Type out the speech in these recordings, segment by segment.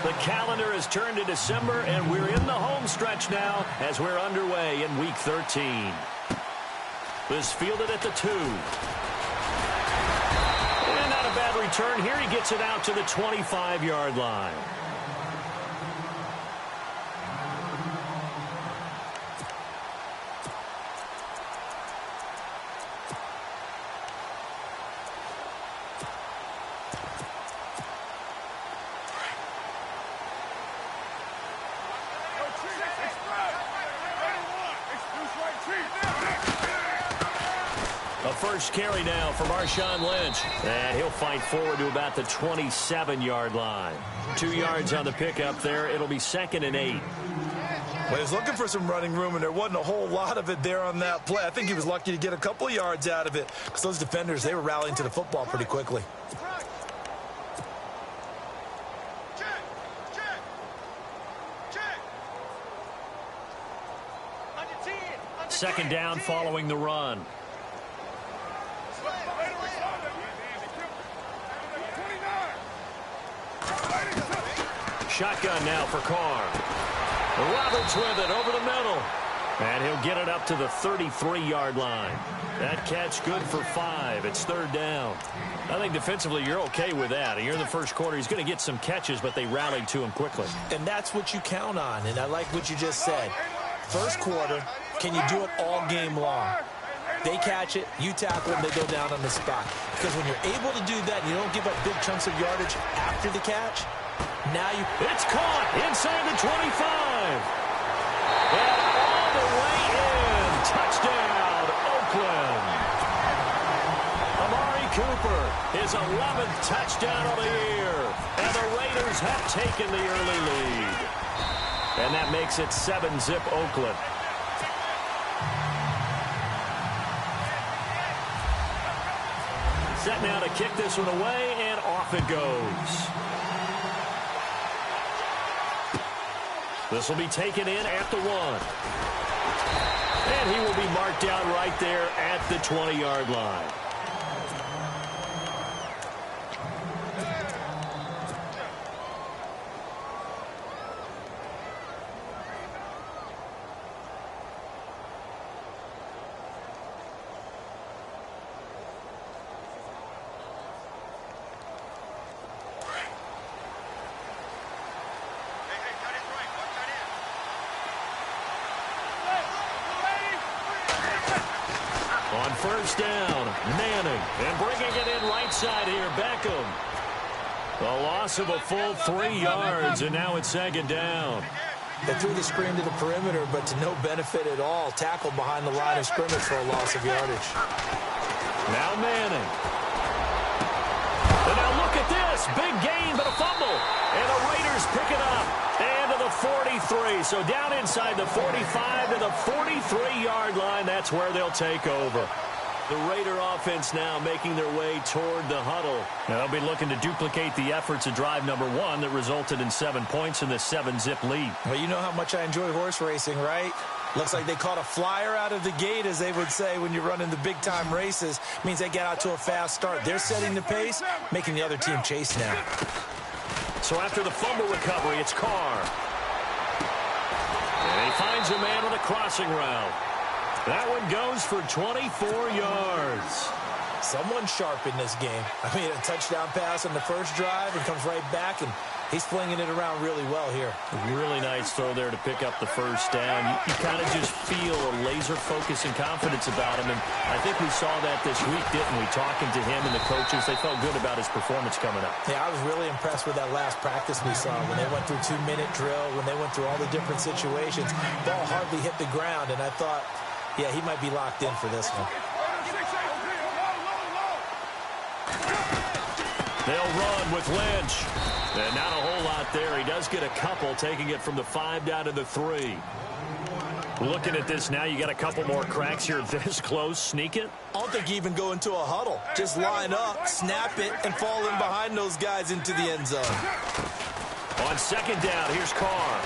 The calendar has turned to December, and we're in the home stretch now as we're underway in Week 13. This fielded at the 2. And not a bad return here. He gets it out to the 25-yard line. First carry now for Marshawn Lynch. And he'll fight forward to about the 27-yard line. 2 yards on the pickup there. It'll be 2nd and 8. Well, he was looking for some running room, and there wasn't a whole lot of it there on that play. I think he was lucky to get a couple of yards out of it because those defenders, they were rallying to the football pretty quickly. Second down following the run. Shotgun now for Carr. Roberts with it over the middle. And he'll get it up to the 33-yard line. That catch good for 5. It's 3rd down. I think defensively you're okay with that. You're in the first quarter. He's going to get some catches, but they rallied to him quickly. And that's what you count on. And I like what you just said. First quarter, can you do it all game long? They catch it, you tackle them, they go down on the spot. Because when you're able to do that and you don't give up big chunks of yardage after the catch, now you... It's caught inside the 25. And all the way in. Touchdown, Oakland. Amari Cooper, his 11th touchdown of the year. And the Raiders have taken the early lead. And that makes it 7-zip Oakland. Set now to kick this one away, and off it goes. This will be taken in at the 1. And he will be marked down right there at the 20-yard line. On first down, Manning, and bringing it in right side here, Beckham. A loss of a full 3 yards, and now it's 2nd down. They threw the screen to the perimeter, but to no benefit at all. Tackled behind the line of scrimmage for a loss of yardage. Now Manning. And now look at this. Big gain, but a fumble. And the Raiders pick it up. And to the 43. So down inside the 45 to the 43-yard line. That's where they'll take over. The Raider offense now making their way toward the huddle. Now they'll be looking to duplicate the efforts of drive number 1 that resulted in 7 points in this 7-zip lead. Well, you know how much I enjoy horse racing, right? Looks like they caught a flyer out of the gate, as they would say when you're running the big-time races. Means they get out to a fast start. They're setting the pace, making the other team chase now. So after the fumble recovery, it's Carr. And he finds a man on a crossing route. That one goes for 24 yards. Someone sharp in this game. I mean, a touchdown pass on the first drive and comes right back, and he's flinging it around really well here. Really nice throw there to pick up the first down. You kind of just feel a laser focus and confidence about him, and I think we saw that this week, didn't we? Talking to him and the coaches, they felt good about his performance coming up. Yeah, I was really impressed with that last practice we saw when they went through 2-minute drill, when they went through all the different situations. Ball hardly hit the ground, and I thought, yeah, he might be locked in for this one. They'll run with Lynch. And not a whole lot there. He does get a couple, taking it from the 5 down to the 3. Looking at this now, you got a couple more cracks here this close. Sneak it. I don't think you even go into a huddle. Just line up, snap it, and fall in behind those guys into the end zone. On second down, here's Carr.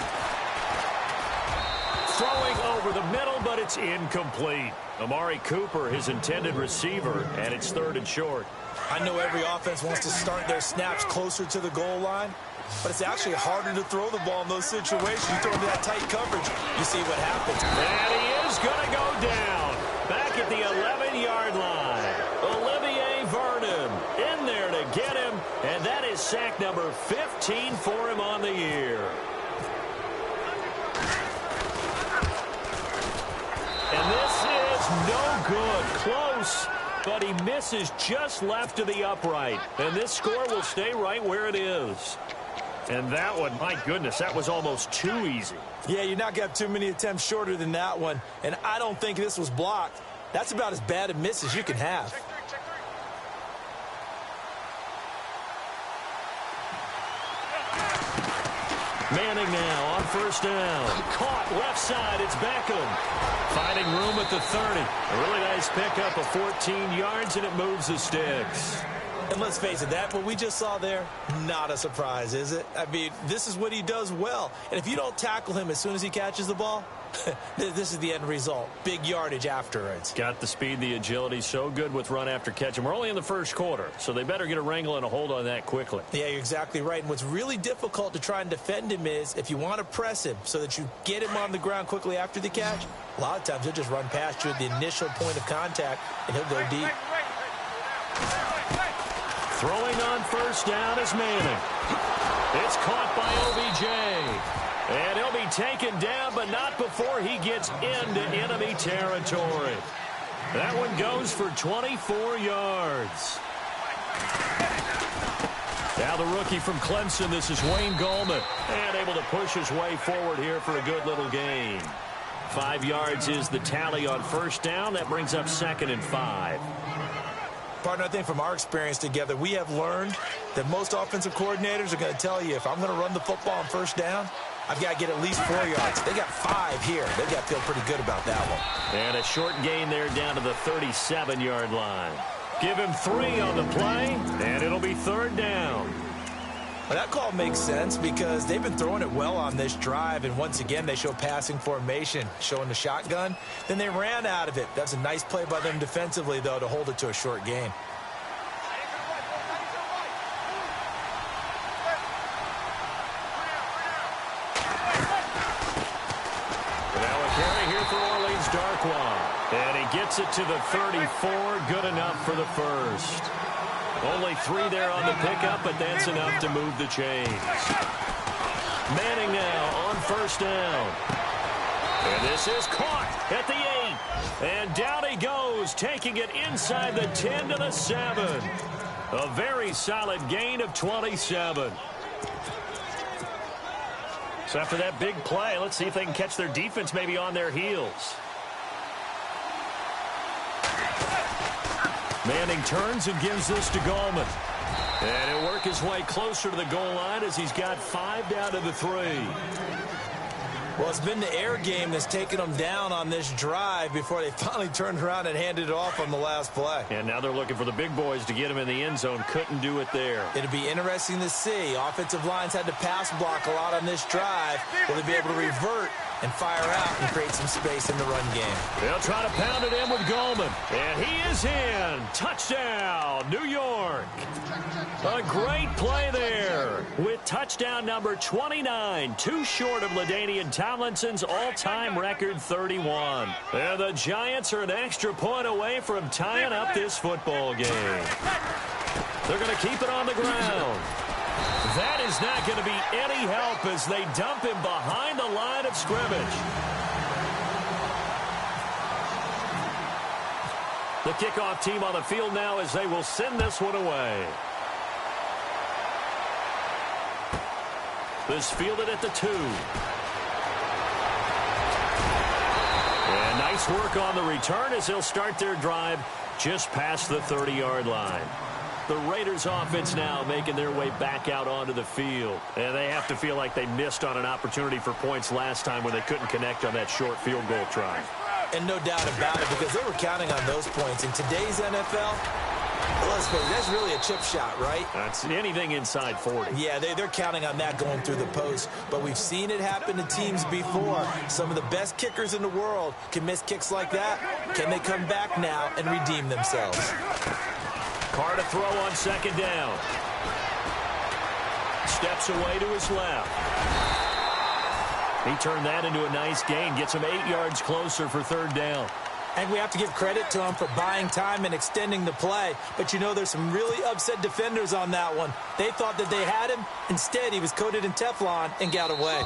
Throwing over the middle, but it's incomplete. Amari Cooper, his intended receiver, and it's 3rd and short. I know every offense wants to start their snaps closer to the goal line, but it's actually harder to throw the ball in those situations. You throw into that tight coverage, you see what happens. And he is going to go down back at the 11-yard line. Olivier Vernon in there to get him, and that is sack number 15 for him on the year. And this is no good. Close, but he misses just left of the upright. And this score will stay right where it is. And that one, my goodness, that was almost too easy. Yeah, you're not going to have too many attempts shorter than that one. And I don't think this was blocked. That's about as bad a miss as you can have. Manning now on first down. Caught left side. It's Beckham. Finding room at the 30. A really nice pickup of 14 yards, and it moves the sticks. And let's face it, that what we just saw there, not a surprise, is it? I mean, this is what he does well. And if you don't tackle him as soon as he catches the ball, this is the end result. Big yardage afterwards. Got the speed, the agility, so good with run after catch. And we're only in the first quarter, so they better get a wrangle and a hold on that quickly. Yeah, you're exactly right. And what's really difficult to try and defend him is if you want to press him so that you get him on the ground quickly after the catch, a lot of times he'll just run past you at the initial point of contact, and he'll go deep. Throwing on first down is Manning. It's caught by OBJ. And he'll be taken down, but not before he gets into enemy territory. That one goes for 24 yards. Now the rookie from Clemson, this is Wayne Gallman. And able to push his way forward here for a good little gain. 5 yards is the tally on first down. That brings up 2nd and 5. Partner, I think from our experience together, we have learned that most offensive coordinators are going to tell you, if I'm going to run the football on first down, I've got to get at least 4 yards. They got 5 here. They've got to feel pretty good about that one. And a short gain there down to the 37-yard line. Give him 3 on the play, and it'll be 3rd down. Well, that call makes sense because they've been throwing it well on this drive, and once again, they show passing formation, showing the shotgun. Then they ran out of it. That's a nice play by them defensively, though, to hold it to a short gain. Now a carry here for Orleans Darkwa. And he gets it to the 34, good enough for the first. Only 3 there on the pickup, but that's enough to move the chains. Manning now on first down. And this is caught at the 8. And down he goes, taking it inside the 10 to the 7. A very solid gain of 27. So after that big play, let's see if they can catch their defense maybe on their heels. Manning turns and gives this to Gallman. And he'll work his way closer to the goal line as he's got 5 down to the 3. Well, it's been the air game that's taken them down on this drive before they finally turned around and handed it off on the last play. And now they're looking for the big boys to get him in the end zone. Couldn't do it there. It'll be interesting to see. Offensive lines had to pass block a lot on this drive. Will they be able to revert and fire out and create some space in the run game? They'll try to pound it in with Gallman. And he is in. Touchdown, New York. A great play there with touchdown number 29, too short of LaDainian Tomlinson's all-time record 31. And the Giants are an extra point away from tying up this football game. They're going to keep it on the ground. That is not going to be any help as they dump him behind the line of scrimmage. The kickoff team on the field now as they will send this one away. This fielded at the 2. And nice work on the return as they'll start their drive just past the 30-yard line. The Raiders offense now making their way back out onto the field. And they have to feel like they missed on an opportunity for points last time when they couldn't connect on that short field goal try. And no doubt about it, because they were counting on those points. In today's NFL, let's face it, that's really a chip shot, right? That's anything inside 40. Yeah, they're counting on that going through the post. But we've seen it happen to teams before. Some of the best kickers in the world can miss kicks like that. Can they come back now and redeem themselves? Carr to throw on second down. Steps away to his left. He turned that into a nice gain. Gets him 8 yards closer for third down. And we have to give credit to him for buying time and extending the play. But, you know, there's some really upset defenders on that one. They thought that they had him. Instead, he was coated in Teflon and got away.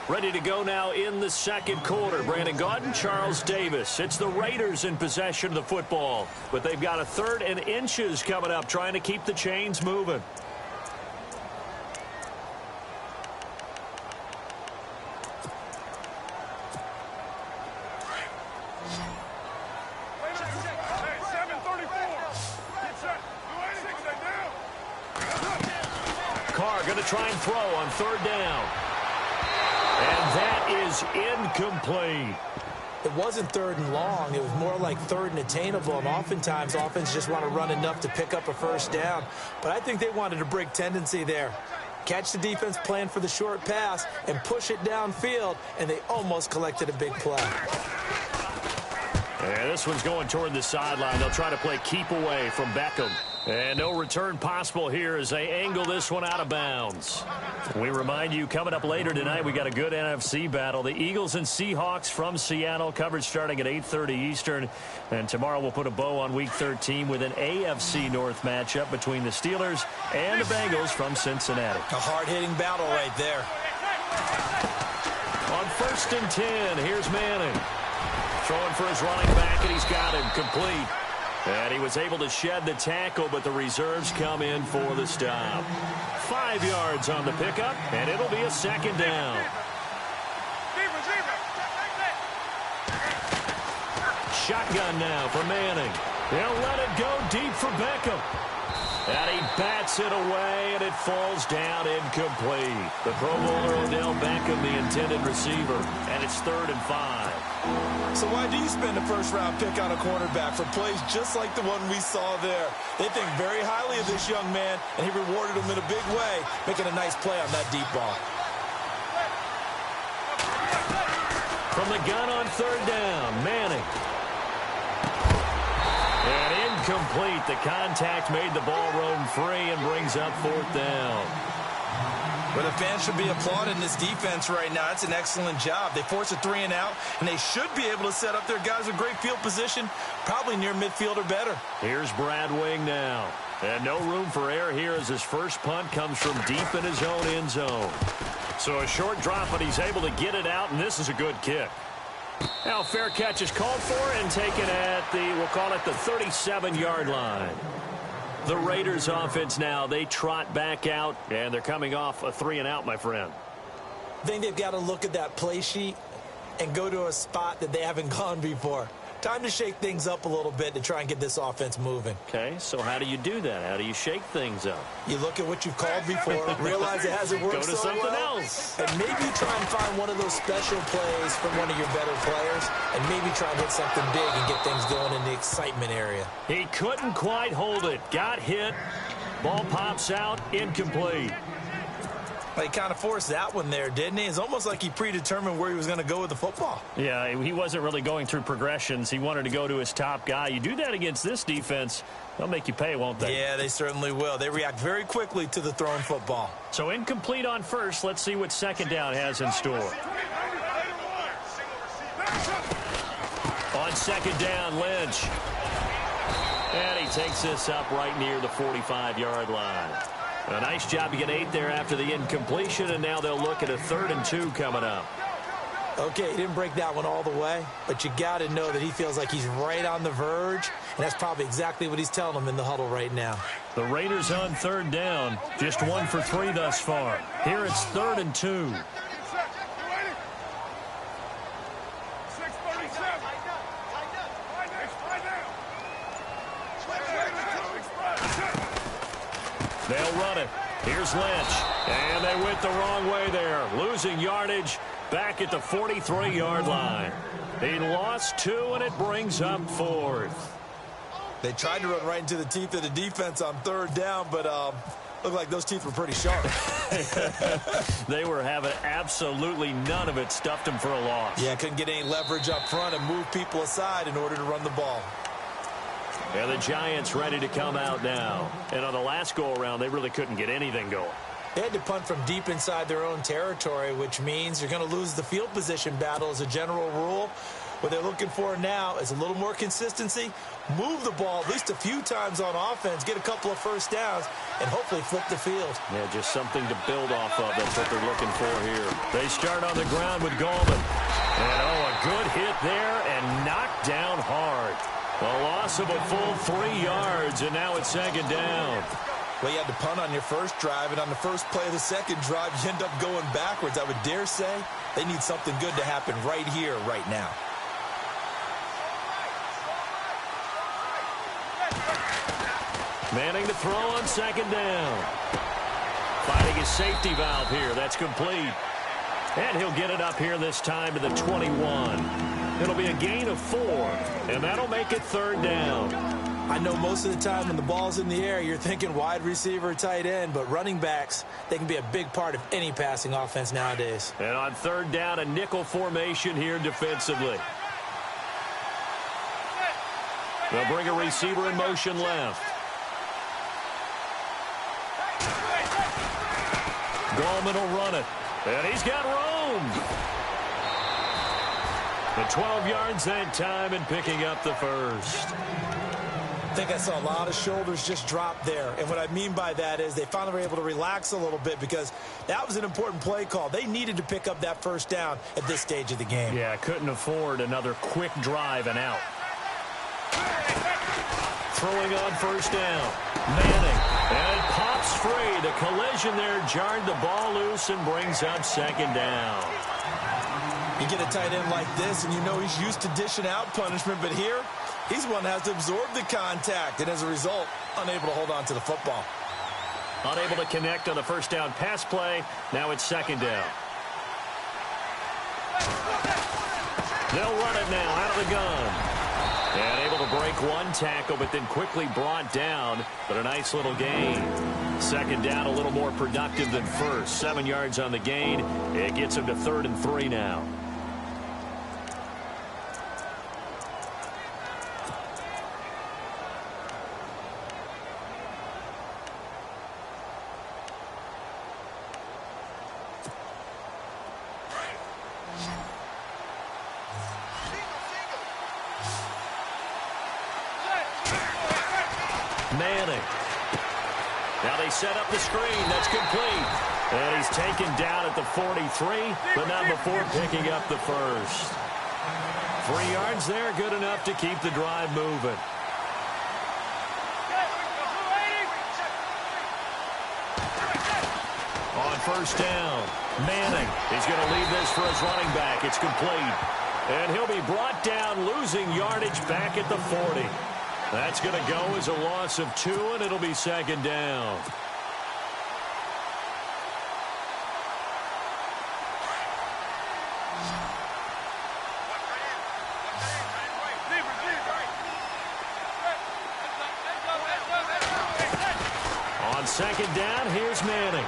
Ready to go now in the second quarter. Brandon Gaudin, Charles Davis. It's the Raiders in possession of the football. But they've got a 3rd and inches coming up, trying to keep the chains moving. Carr going to try and throw on third down. And that is incomplete. It wasn't 3rd and long. It was more like 3rd and attainable. And oftentimes, offense just want to run enough to pick up a first down. But I think they wanted to break tendency there. Catch the defense plan for the short pass and push it downfield. And they almost collected a big play. And this one's going toward the sideline. They'll try to play keep away from Beckham. And no return possible here as they angle this one out of bounds. We remind you, coming up later tonight, we got a good NFC battle. The Eagles and Seahawks from Seattle, coverage starting at 8:30 Eastern. And tomorrow we'll put a bow on Week 13 with an AFC North matchup between the Steelers and the Bengals from Cincinnati. A hard-hitting battle right there. On 1st and 10, here's Manning. Throwing for his running back, and he's got him complete. And he was able to shed the tackle, but the reserves come in for the stop. 5 yards on the pickup, and it'll be a second down. Shotgun now for Manning. They'll let it go deep for Beckham. And he bats it away, and it falls down incomplete. The Pro Bowler Odell Beckham, the intended receiver, and it's 3rd and 5. So why do you spend a first-round pick on a quarterback for plays just like the one we saw there? They think very highly of this young man, and he rewarded him in a big way, making a nice play on that deep ball. From the gun on 3rd down, Manning. And incomplete. The contact made the ball roam free and brings up 4th down. But the fans should be applauding this defense right now. It's an excellent job. They force a 3 and out, and they should be able to set up their guys with great field position, probably near midfield or better. Here's Brad Wing now. And no room for error here as his first punt comes from deep in his own end zone. So a short drop, but he's able to get it out, and this is a good kick. Now fair catch is called for and taken at the, we'll call it the 37-yard line. The Raiders offense now, they trot back out, and they're coming off a 3 and out, my friend. I think they've got to look at that play sheet and go to a spot that they haven't gone before. Time to shake things up a little bit to try and get this offense moving. Okay, so how do you do that? How do you shake things up? You look at what you've called before, realize it hasn't worked so well. Go to something else. And maybe try and find one of those special plays from one of your better players, and maybe try and hit something big and get things going in the excitement area. He couldn't quite hold it. Got hit. Ball pops out. Incomplete. He kind of forced that one there, didn't he? It's almost like he predetermined where he was going to go with the football. Yeah, he wasn't really going through progressions. He wanted to go to his top guy. You do that against this defense, they'll make you pay, won't they? Yeah, they certainly will. They react very quickly to the thrown football. So incomplete on first. Let's see what second down has in store. On second down, Lynch. And he takes this up right near the 45-yard line. A nice job to get 8 there after the incompletion, and now they'll look at a 3rd and 2 coming up. Okay, he didn't break that one all the way, but you got to know that he feels like he's right on the verge, and that's probably exactly what he's telling them in the huddle right now. The Raiders on 3rd down, just 1 for 3 thus far. Here it's 3rd and 2. They'll run it. Here's Lynch. And they went the wrong way there. Losing yardage back at the 43-yard line. He lost 2, and it brings up 4th. They tried to run right into the teeth of the defense on 3rd down, but looked like those teeth were pretty sharp. They were having absolutely none of it. Stuffed them for a loss. Yeah, couldn't get any leverage up front and move people aside in order to run the ball. And the Giants ready to come out now. And on the last go-around, they really couldn't get anything going. They had to punt from deep inside their own territory, which means you're going to lose the field position battle as a general rule. What they're looking for now is a little more consistency, move the ball at least a few times on offense, get a couple of first downs, and hopefully flip the field. Yeah, just something to build off of. That's what they're looking for here. They start on the ground with Gallman. And, a good hit there and knocked down hard. A loss of a full 3 yards, and now it's second down. Well, you had to punt on your first drive, and on the first play of the second drive, you end up going backwards. I would dare say they need something good to happen right here, right now. Manning to throw on second down. Finding his safety valve here. That's complete. And he'll get it up here this time to the 21. It'll be a gain of 4, and that'll make it third down. I know most of the time when the ball's in the air, you're thinking wide receiver, tight end, but running backs, they can be a big part of any passing offense nowadays. And on third down, a nickel formation here defensively. They'll bring a receiver in motion left. Gallman will run it. And he's got room. The 12 yards that time and picking up the first. I think I saw a lot of shoulders just drop there. And what I mean by that is they finally were able to relax a little bit because that was an important play call. They needed to pick up that first down at this stage of the game. Yeah, couldn't afford another quick drive and out. Throwing on first down. Manning. And it pops free. The collision there jarred the ball loose and brings up second down. You get a tight end like this, and you know he's used to dishing out punishment, but here, he's one that has to absorb the contact, and as a result, unable to hold on to the football. Unable to connect on the first down pass play. Now it's second down. They'll run it now out of the gun. And able to break one tackle, but then quickly brought down. But a nice little gain. Second down, a little more productive than first. 7 yards on the gain. It gets him to 3rd and 3 now. Manning. Now they set up the screen. That's complete. And he's taken down at the 43, but not before picking up the first. 3 yards there, good enough to keep the drive moving. On first down, Manning. He's going to leave this for his running back. It's complete. And he'll be brought down, losing yardage back at the 40. That's going to go as a loss of 2, and it'll be second down. On second down, here's Manning.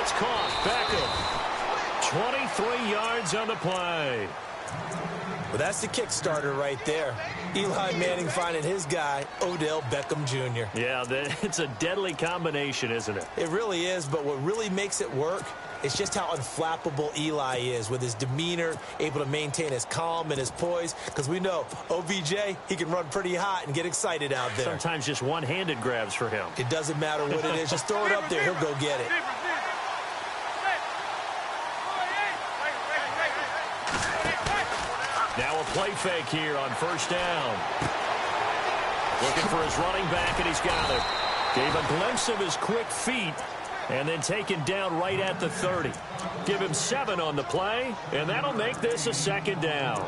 It's caught. Beckham. 23 yards on the play. Well, that's the kickstarter right there. Eli Manning finding his guy, Odell Beckham Jr. Yeah, it's a deadly combination, isn't it? It really is, but what really makes it work is just how unflappable Eli is with his demeanor, able to maintain his calm and his poise, because we know OBJ, he can run pretty hot and get excited out there. Sometimes just one-handed grabs for him. It doesn't matter what it is. Just throw it up there. He'll go get it. Now a play fake here on first down. Looking for his running back, and he's got it. Gave a glimpse of his quick feet, and then taken down right at the 30. Give him 7 on the play, and that'll make this a second down.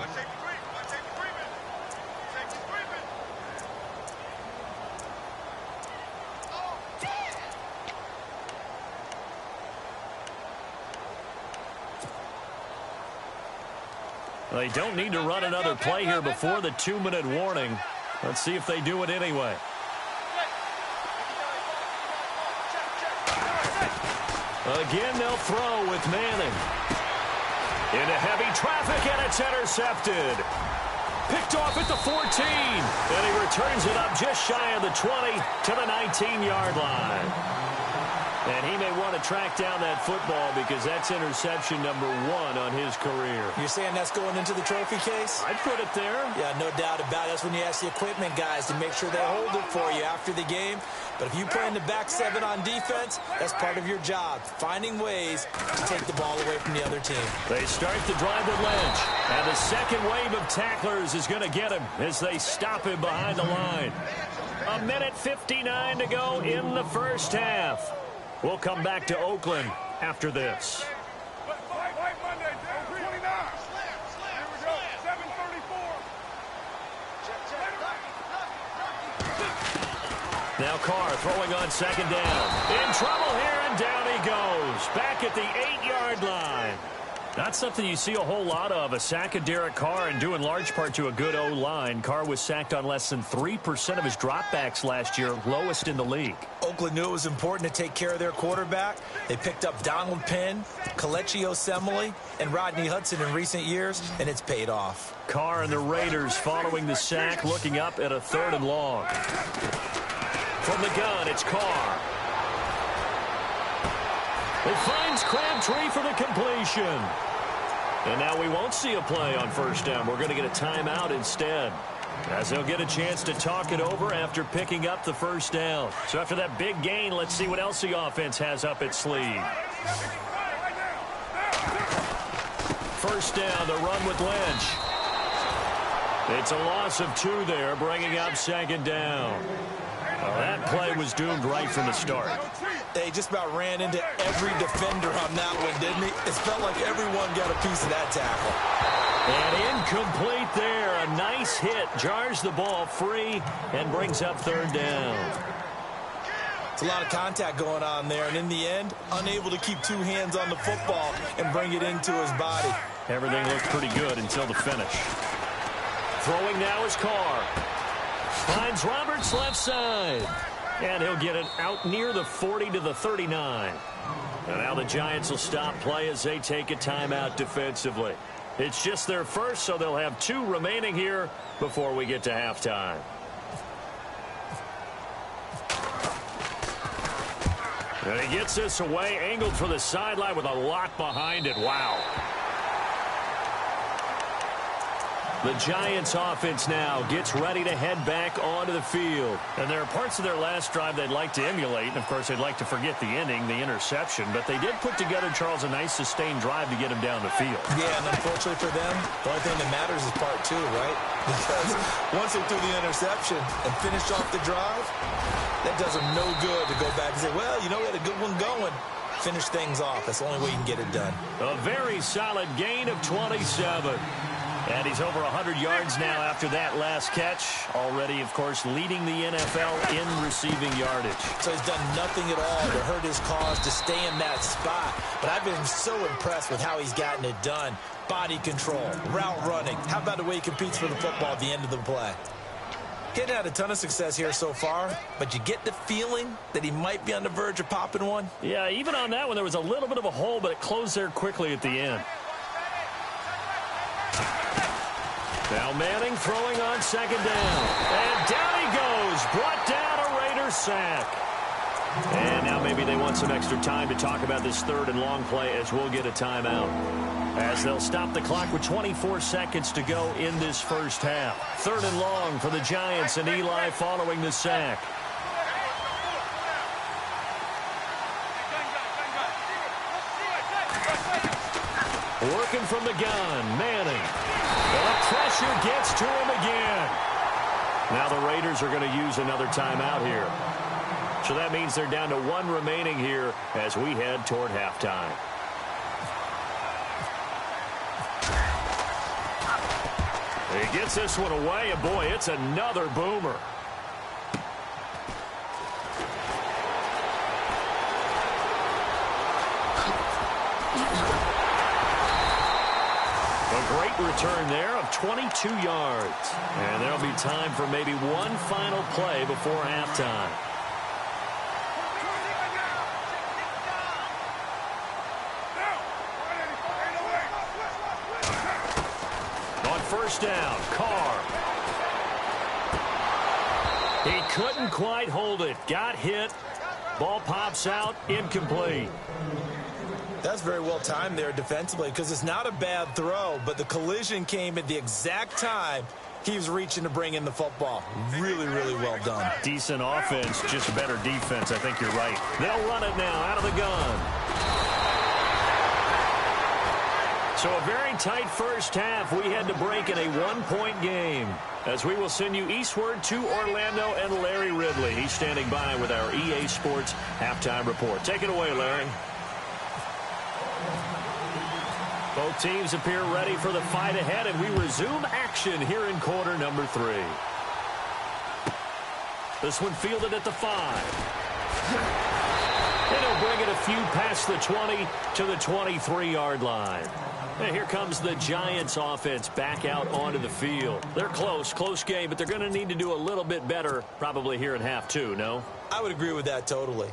They don't need to run another play here before the 2-minute warning. Let's see if they do it anyway. Again, they'll throw with Manning. Into heavy traffic, and it's intercepted. Picked off at the 14. And he returns it up just shy of the 20 to the 19-yard line. And he may want to track down that football because that's interception number 1 on his career. You're saying that's going into the trophy case? I'd put it there. Yeah, no doubt about it. That's when you ask the equipment guys to make sure they hold it for you after the game. But if you play in the back 7 on defense, that's part of your job, finding ways to take the ball away from the other team. They start the drive with Lynch. And the second wave of tacklers is going to get him as they stop him behind the line. 1:59 to go in the first half. We'll come back to Oakland after this. Now Carr throwing on second down. In trouble here, and down he goes. Back at the 8-yard line. Not something you see a whole lot of, a sack of Derek Carr, and due in large part to a good O-line. Carr was sacked on less than 3% of his dropbacks last year, lowest in the league. Oakland knew it was important to take care of their quarterback. They picked up Donald Penn, Kelechi Osemele, and Rodney Hudson in recent years, and it's paid off. Carr and the Raiders following the sack, looking up at a 3rd and long. From the gun, it's Carr. It finds Crabtree for the completion. And now we won't see a play on first down. We're going to get a timeout instead, as they'll get a chance to talk it over after picking up the first down. So after that big gain, let's see what else the offense has up its sleeve. First down, the run with Lynch. It's a loss of 2 there, bringing up second down. Well, that play was doomed right from the start. They just about ran into every defender on that one, didn't he? It felt like everyone got a piece of that tackle. And incomplete there. A nice hit. Jars the ball free and brings up 3rd down. It's a lot of contact going on there, and in the end, unable to keep 2 hands on the football and bring it into his body. Everything looked pretty good until the finish. Throwing now is Carr. Finds Roberts left side. And he'll get it out near the 40 to the 39. And now the Giants will stop play as they take a timeout defensively. It's just their first, so they'll have 2 remaining here before we get to halftime. And he gets this away, angled for the sideline with a lot behind it. Wow. The Giants offense now gets ready to head back onto the field. And there are parts of their last drive they'd like to emulate. And, of course, they'd like to forget the ending, the interception. But they did put together, Charles, a nice sustained drive to get him down the field. Yeah, and unfortunately for them, the only thing that matters is part 2, right? Because once they threw the interception and finished off the drive, that does them no good to go back and say, well, you know, we had a good one going. Finish things off. That's the only way you can get it done. A very solid gain of 27. And he's over 100 yards now after that last catch. Already, of course, leading the NFL in receiving yardage. So he's done nothing at all to hurt his cause to stay in that spot. But I've been so impressed with how he's gotten it done. Body control, route running. How about the way he competes for the football at the end of the play? He hasn't had a ton of success here so far, but you get the feeling that he might be on the verge of popping one. Yeah, even on that one, there was a little bit of a hole, but it closed there quickly at the end. Now Manning throwing on second down. And down he goes. Brought down a Raiders sack. And now maybe they want some extra time to talk about this 3rd and long play as we'll get a timeout. As they'll stop the clock with 24 seconds to go in this first half. 3rd and long for the Giants, and Eli following the sack. Working from the gun, Manning. And the pressure gets to him again. Now the Raiders are going to use another timeout here. So that means they're down to 1 remaining here as we head toward halftime. He gets this one away, and boy, it's another boomer. Great return there of 22 yards. And there'll be time for maybe one final play before halftime. On first down. Carr. He couldn't quite hold it. Got hit. Ball pops out. Incomplete. That's very well timed there defensively because it's not a bad throw, but the collision came at the exact time he was reaching to bring in the football. Really, really well done. Decent offense, just better defense. I think you're right. They'll run it now out of the gun. So a very tight first half. We had to break in a one-point game as we will send you eastward to Orlando and Larry Ridley. He's standing by with our EA Sports halftime report. Take it away, Larry. Both teams appear ready for the fight ahead, and we resume action here in quarter number 3. This one fielded at the 5. And he'll bring it a few past the 20 to the 23-yard line. And here comes the Giants offense back out onto the field. They're close game, but they're going to need to do a little bit better probably here in half 2, no? I would agree with that totally.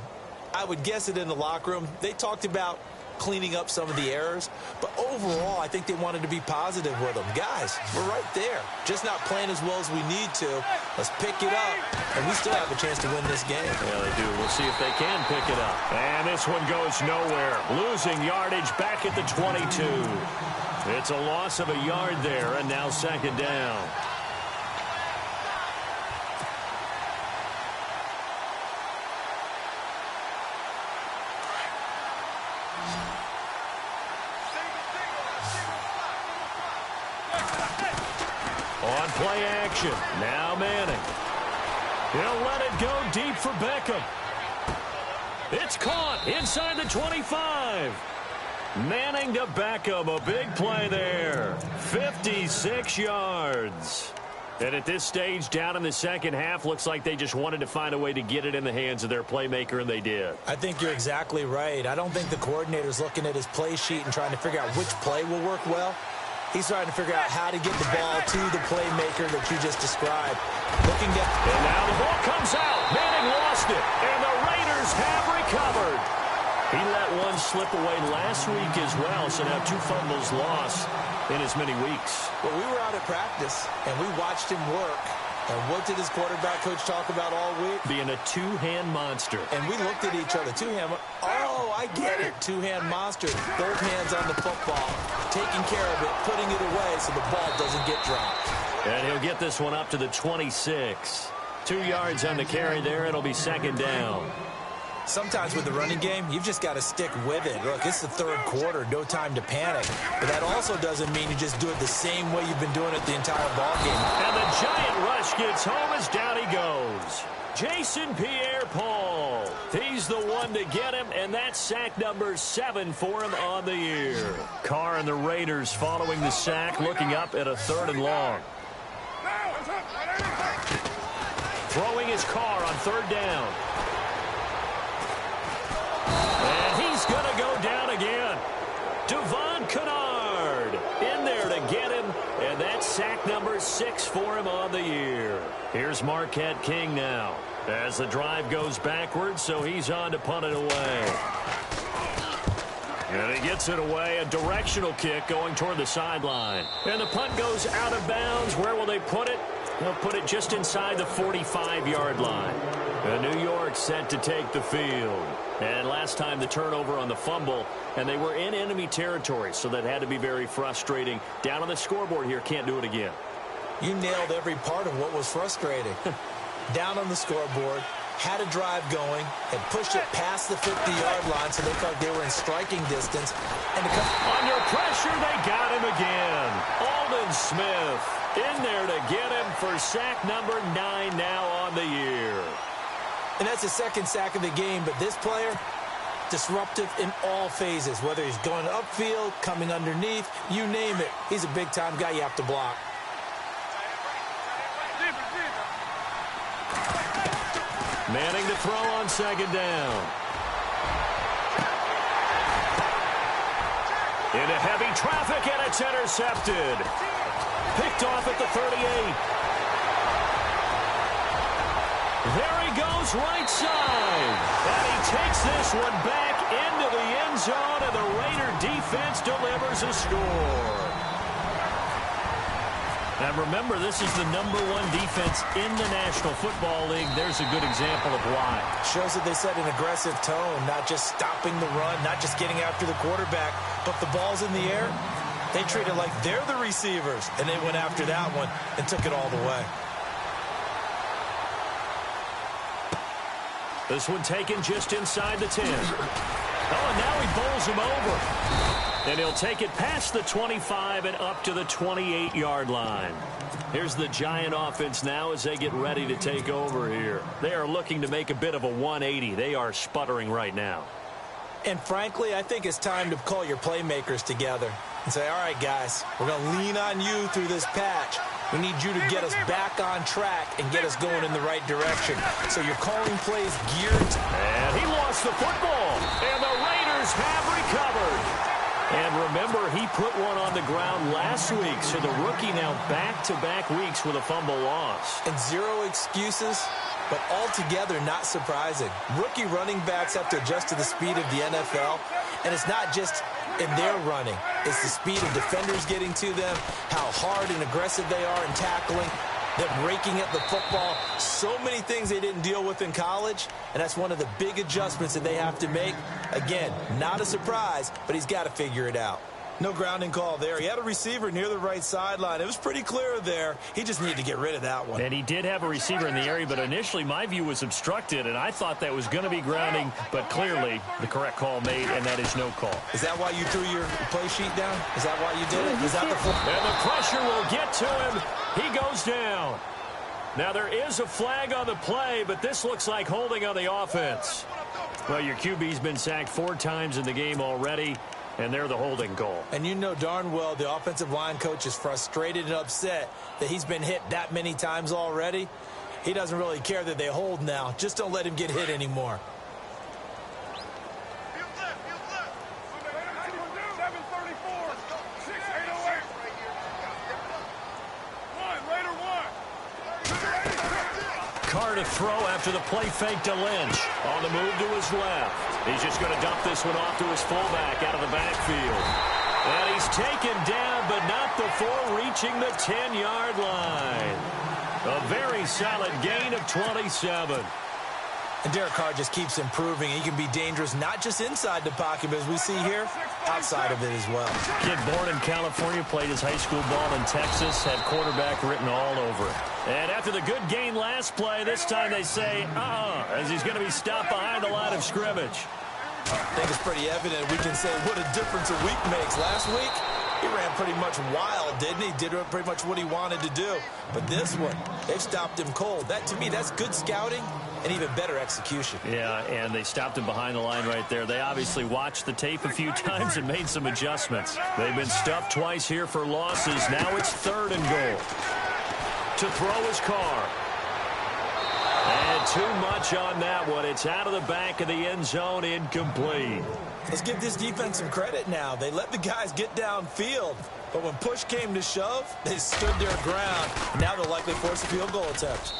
I would guess it in the locker room. They talked about cleaning up some of the errors, but overall I think they wanted to be positive with them. Guys, we're right there, just not playing as well as we need to. Let's pick it up, and we still have a chance to win this game. Yeah, they do. We'll see if they can pick it up. And this one goes nowhere. Losing yardage back at the 22. It's a loss of a yard there, and now second down. On play action. Now Manning. He'll let it go deep for Beckham. It's caught inside the 25. Manning to Beckham. A big play there. 56 yards. And at this stage, down in the second half, looks like they just wanted to find a way to get it in the hands of their playmaker, and they did. I think you're exactly right. I don't think the coordinator's looking at his play sheet and trying to figure out which play will work well. He's trying to figure out how to get the ball to the playmaker that you just described. And now the ball comes out. Manning lost it, and the Raiders have recovered. He let one slip away last week as well, so now 2 fumbles lost in as many weeks. Well, we were out at practice, and we watched him work. And what did his quarterback coach talk about all week? Being a two-hand monster. And we looked at each other. Two-hand. Oh, I get it. Two-hand monster. Both hands on the football. Taking care of it. Putting it away so the ball doesn't get dropped. And he'll get this one up to the 26. 2 yards on the carry there. It'll be second down. Sometimes with the running game, you've just got to stick with it. Look, it's the third quarter, no time to panic. But that also doesn't mean you just do it the same way you've been doing it the entire ball game. And the giant rush gets home as down he goes. Jason Pierre-Paul. He's the one to get him, and that's sack number 7 for him on the year. Carr and the Raiders following the sack, looking up at a 3rd and long. Throwing his Carr on 3rd down. And he's going to go down again. Devon Kennard in there to get him, and that's sack number 6 for him on the year. Here's Marquette King now as the drive goes backwards, so he's on to punt it away. And he gets it away, a directional kick going toward the sideline. And the punt goes out of bounds. Where will they put it? They'll put it just inside the 45-yard line. And New York set to take the field. And last time the turnover on the fumble, and they were in enemy territory, so that had to be very frustrating. Down on the scoreboard here, can't do it again. You nailed every part of what was frustrating. Down on the scoreboard, had a drive going, and pushed it past the 50-yard line, so they felt they were in striking distance. And under pressure, they got him again. Aldon Smith in there to get him for sack number 9 now on the year. And that's the second sack of the game, but this player, disruptive in all phases, whether he's going upfield, coming underneath, you name it. He's a big-time guy you have to block. Manning to throw on second down. Into heavy traffic, and it's intercepted. Picked off at the 38. There he goes, right side. And he takes this one back into the end zone, and the Raider defense delivers a score. And remember, this is the #1 defense in the National Football League. There's a good example of why. Shows that they set an aggressive tone, not just stopping the run, not just getting after the quarterback, but the ball's in the air. They treat it like they're the receivers, and they went after that one and took it all the way. This one taken just inside the 10. Oh, and now he bowls him over. And he'll take it past the 25 and up to the 28-yard line. Here's the Giant offense now as they get ready to take over here. They are looking to make a bit of a 180. They are sputtering right now. And frankly, I think it's time to call your playmakers together and say, all right, guys, we're going to lean on you through this patch. We need you to get us back on track and get us going in the right direction. So you're calling plays geared. And he lost the football. And the Raiders have recovered. And remember, he put one on the ground last week. So the rookie now back-to-back weeks with a fumble loss. And zero excuses, but altogether not surprising. Rookie running backs have to adjust to the speed of the NFL. And it's not just in their running. It's the speed of defenders getting to them, how hard and aggressive they are in tackling, them raking at the football. So many things they didn't deal with in college, and that's one of the big adjustments that they have to make. Again, not a surprise, but he's got to figure it out. No grounding call there. He had a receiver near the right sideline. It was pretty clear there. He just needed to get rid of that one. And he did have a receiver in the area, but initially my view was obstructed, and I thought that was going to be grounding, but clearly the correct call made, and that is no call. Is that why you threw your play sheet down? Is that why you did it? Is that the and the pressure will get to him. He goes down. Now there is a flag on the play, but this looks like holding on the offense. Well, your QB's been sacked 4 times in the game already. And they're the holding goal. And you know darn well the offensive line coach is frustrated and upset that he's been hit that many times already. He doesn't really care that they hold now. Just don't let him get hit anymore. Carr to throw after the play fake to Lynch. On the move to his left. He's just going to dump this one off to his fullback out of the backfield. And he's taken down, but not before reaching the 10-yard line. A very solid gain of 27. And Derek Carr just keeps improving. He can be dangerous not just inside the pocket, but as we see here, outside of it as well. Kid born in California, played his high school ball in Texas, had quarterback written all over it. And after the good gain last play, this time they say, as he's going to be stopped behind the line of scrimmage. I think it's pretty evident. We can say what a difference a week makes. Last week, he ran pretty much wild, didn't he? Did pretty much what he wanted to do. But this one, they've stopped him cold. That, to me, that's good scouting and even better execution. Yeah, and they stopped him behind the line right there. They obviously watched the tape a few times and made some adjustments. They've been stuffed twice here for losses. Now it's 3rd and goal. To throw his Carr. And too much on that one. It's out of the back of the end zone, incomplete. Let's give this defense some credit now. They let the guys get downfield. But when push came to shove, they stood their ground. Now they'll likely force a field goal attempt.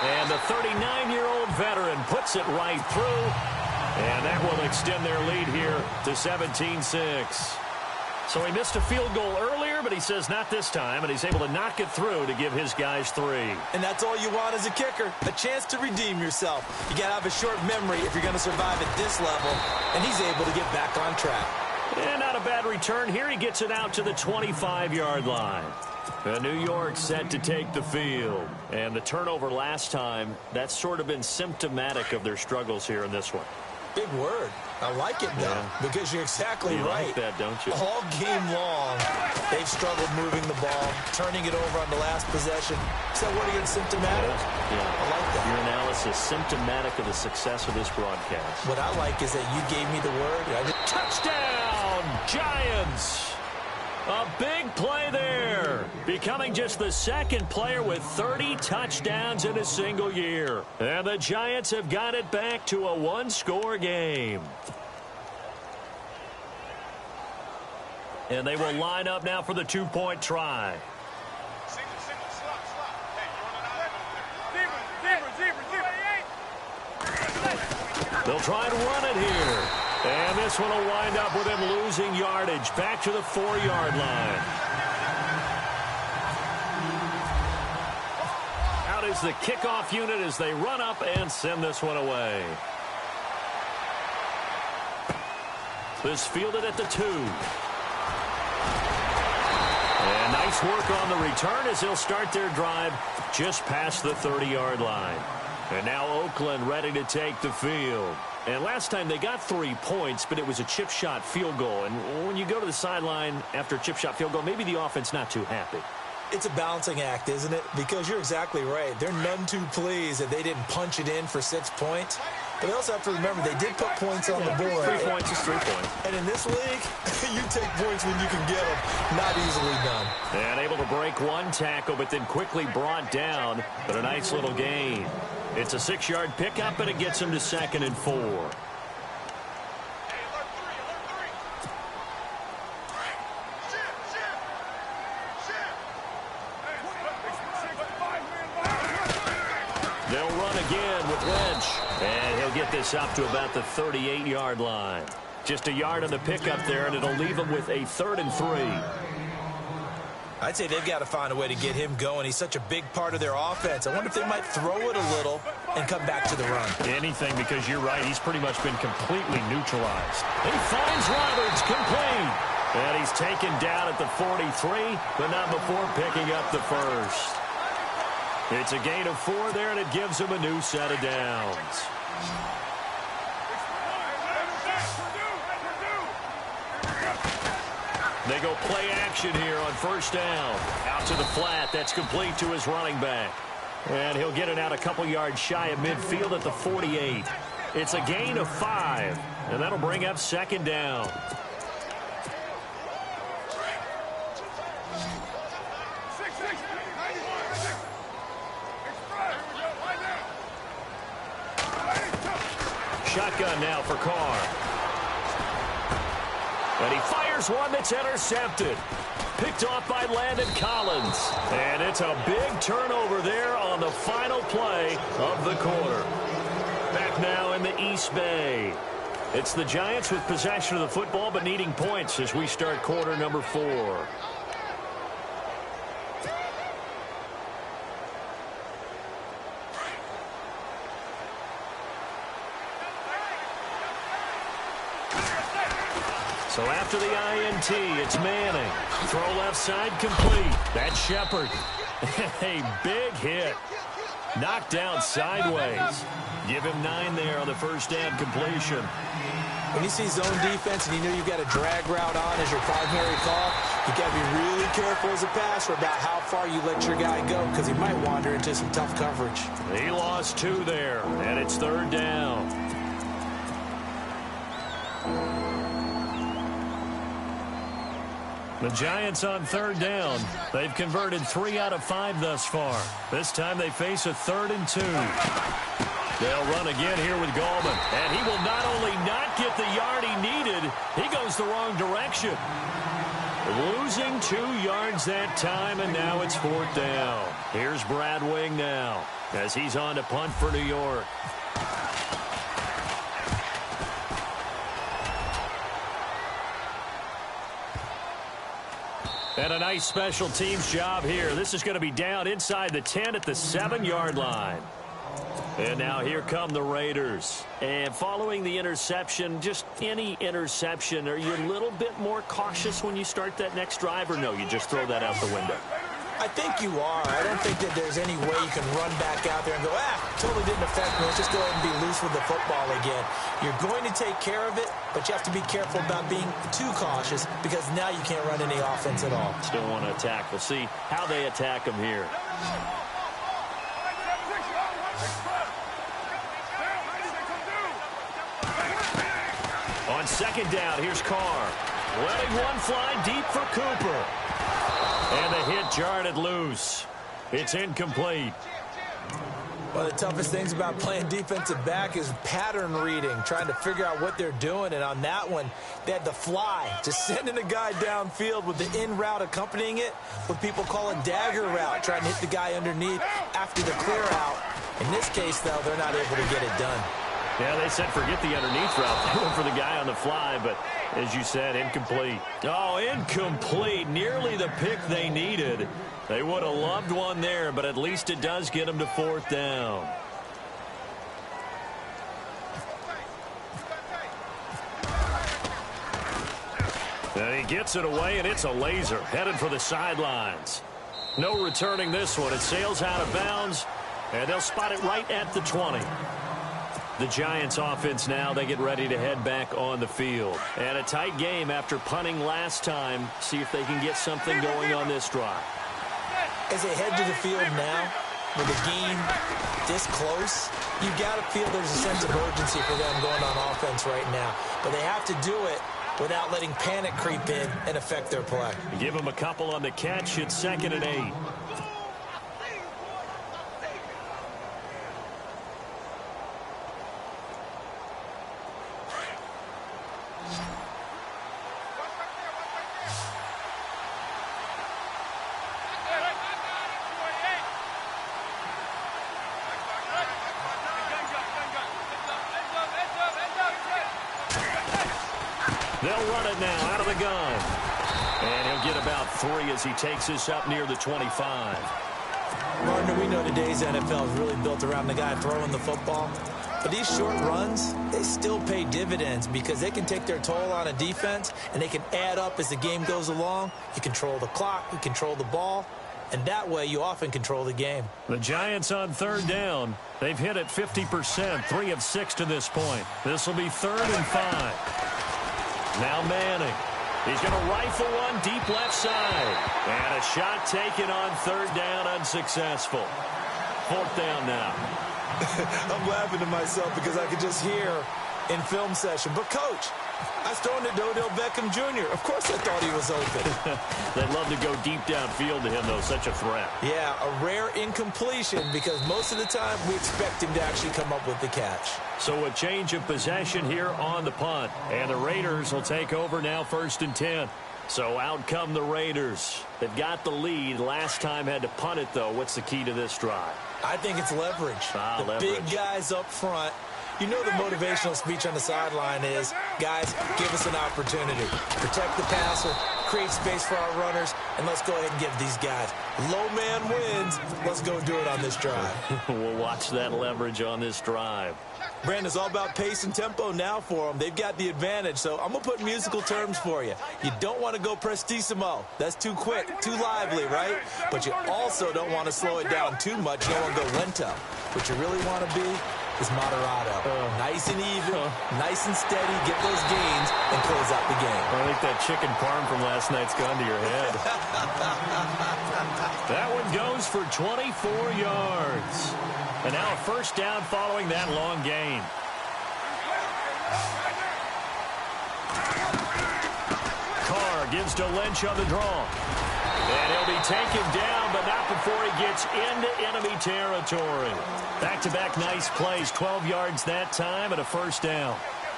And the 39-year-old veteran puts it right through. And that will extend their lead here to 17-6. So he missed a field goal earlier, but he says not this time, and he's able to knock it through to give his guys 3. And that's all you want as a kicker, a chance to redeem yourself. You got to have a short memory if you're going to survive at this level, and he's able to get back on track. And not a bad return here. He gets it out to the 25-yard line. And New York set to take the field. And the turnover last time, that's sort of been symptomatic of their struggles here in this one. Big word. I like it, though, because you're exactly right. You like that, don't you? All game long, they've struggled moving the ball, turning it over on the last possession. Is that what against symptomatic? Yeah. I like that. Your analysis, symptomatic of the success of this broadcast. What I like is that you gave me the word. Touchdown, Giants! A big play there, becoming just the 2nd player with 30 touchdowns in a single year. And the Giants have got it back to a 1-score game. And they will line up now for the 2-point try. They'll try and run it here. And this one will wind up with him losing yardage back to the 4-yard line. is the kickoff unit as they run up and send this one away. This fielded at the 2. And nice work on the return as they'll start their drive just past the 30-yard line. And now Oakland ready to take the field. And last time they got 3 points, but it was a chip shot field goal. And when you go to the sideline after a chip shot field goal, maybe the offense not too happy. It's a balancing act, isn't it? Because you're exactly right. They're none too pleased that they didn't punch it in for 6 points. But they also have to remember they did put points on the board. 3 points is 3 points. And in this league, you take points when you can get them. Not easily done. And able to break one tackle, but then quickly brought down. But a nice little gain. It's a 6-yard pickup, and it gets them to 2nd and 4. They'll run again with Lynch. And he'll get this up to about the 38-yard line. Just a yard on the pickup there, and it'll leave them with a 3rd and 3. I'd say they've got to find a way to get him going. He's such a big part of their offense. I wonder if they might throw it a little and come back to the run. Anything, because you're right. He's pretty much been completely neutralized. He finds Roberts, complete. And he's taken down at the 43, but not before picking up the first. It's a gain of 4 there, and it gives him a new set of downs. They go play action here on 1st down. Out to the flat. That's complete to his running back. And he'll get it out a couple yards shy of midfield at the 48. It's a gain of 5, and that'll bring up 2nd down. Shotgun now for Carr. And he fires one that's intercepted. Picked off by Landon Collins. And it's a big turnover there on the final play of the quarter. Back now in the East Bay. It's the Giants with possession of the football but needing points as we start quarter number 4. So after the INT, it's Manning. Throw left side complete. That's Shepard. A big hit. Knocked down sideways. Give him 9 there on the 1st down completion. When you see zone defense and you know you've got a drag route on as your primary call, you got to be really careful as a passer about how far you let your guy go because he might wander into some tough coverage. He lost 2 there, and it's 3rd down. The Giants on 3rd down. They've converted 3 out of 5 thus far. This time they face a 3rd and 2. They'll run again here with Gallman. And he will not only not get the yard he needed, he goes the wrong direction. Losing 2 yards that time, and now it's 4th down. Here's Brad Wing now as he's on to punt for New York. And a nice special teams job here. This is going to be down inside the 10 at the 7-yard line. And now here come the Raiders. And following the interception, just any interception, are you a little bit more cautious when you start that next drive, or no, you just throw that out the window? I think you are. I don't think that there's any way you can run back out there and go, totally didn't affect me. Let's just go ahead and be loose with the football again. You're going to take care of it, but you have to be careful about being too cautious because now you can't run any offense at all. Still want to attack. We'll see how they attack them here. On 2nd down, here's Carr. Letting one fly deep for Cooper. And the hit jarred it loose. It's incomplete. One of the toughest things about playing defensive back is pattern reading, trying to figure out what they're doing. And on that one, they had the fly, just sending a guy downfield with the in route accompanying it, what people call a dagger route, trying to hit the guy underneath after the clear out. In this case, though, they're not able to get it done. Yeah, they said forget the underneath route. They went for the guy on the fly, but as you said, incomplete. Oh, incomplete. Nearly the pick they needed. They would have loved one there, but at least it does get them to fourth down. And he gets it away, and it's a laser headed for the sidelines. No returning this one. It sails out of bounds, and they'll spot it right at the 20. The Giants offense now, they get ready to head back on the field. And a tight game after punting last time. See if they can get something going on this drive. As they head to the field now, with the game this close, you got to feel there's a sense of urgency for them going on offense right now. But they have to do it without letting panic creep in and affect their play. Give them a couple on the catch. It's 2nd and 8. They'll run it now out of the gun. And he'll get about 3 as he takes this up near the 25. Gardner, we know today's NFL is really built around the guy throwing the football. But these short runs, they still pay dividends because they can take their toll on a defense and they can add up as the game goes along. You control the clock, you control the ball, and that way you often control the game. The Giants on 3rd down. They've hit it 50%, 3 of 6 to this point. This will be 3rd and 5. Now Manning. He's going to rifle one deep left side. And a shot taken on 3rd down, unsuccessful. 4th down now. I'm laughing to myself because I could just hear in film session, but coach, I was throwing to Odell Beckham Jr. Of course I thought he was open. They'd love to go deep downfield to him, though. Such a threat. Yeah, a rare incompletion because most of the time we expect him to actually come up with the catch. So a change of possession here on the punt. And the Raiders will take over now 1st and 10. So out come the Raiders. They've got the lead. Last time had to punt it, though. What's the key to this drive? I think it's leverage. Leverage. Big guys up front. You know the motivational speech on the sideline is, guys, give us an opportunity. Protect the passer, create space for our runners, and let's go ahead and give these guys. Low man wins. Let's go do it on this drive. We'll watch that leverage on this drive. Brandon, it's all about pace and tempo now for them. They've got the advantage, so I'm going to put musical terms for you. You don't want to go prestissimo. That's too quick, too lively, right? But you also don't want to slow it down too much. You don't want to go lento. What you really want to be is moderato. Nice and even, nice and steady, get those gains, and close out the game. I think that chicken parm from last night's gone to your head. That one goes for 24 yards. And now a 1st down following that long gain. Carr gives to Lynch on the draw. And he'll be taken down, but not before he gets into enemy territory. Back-to-back nice plays, 12 yards that time and a 1st down.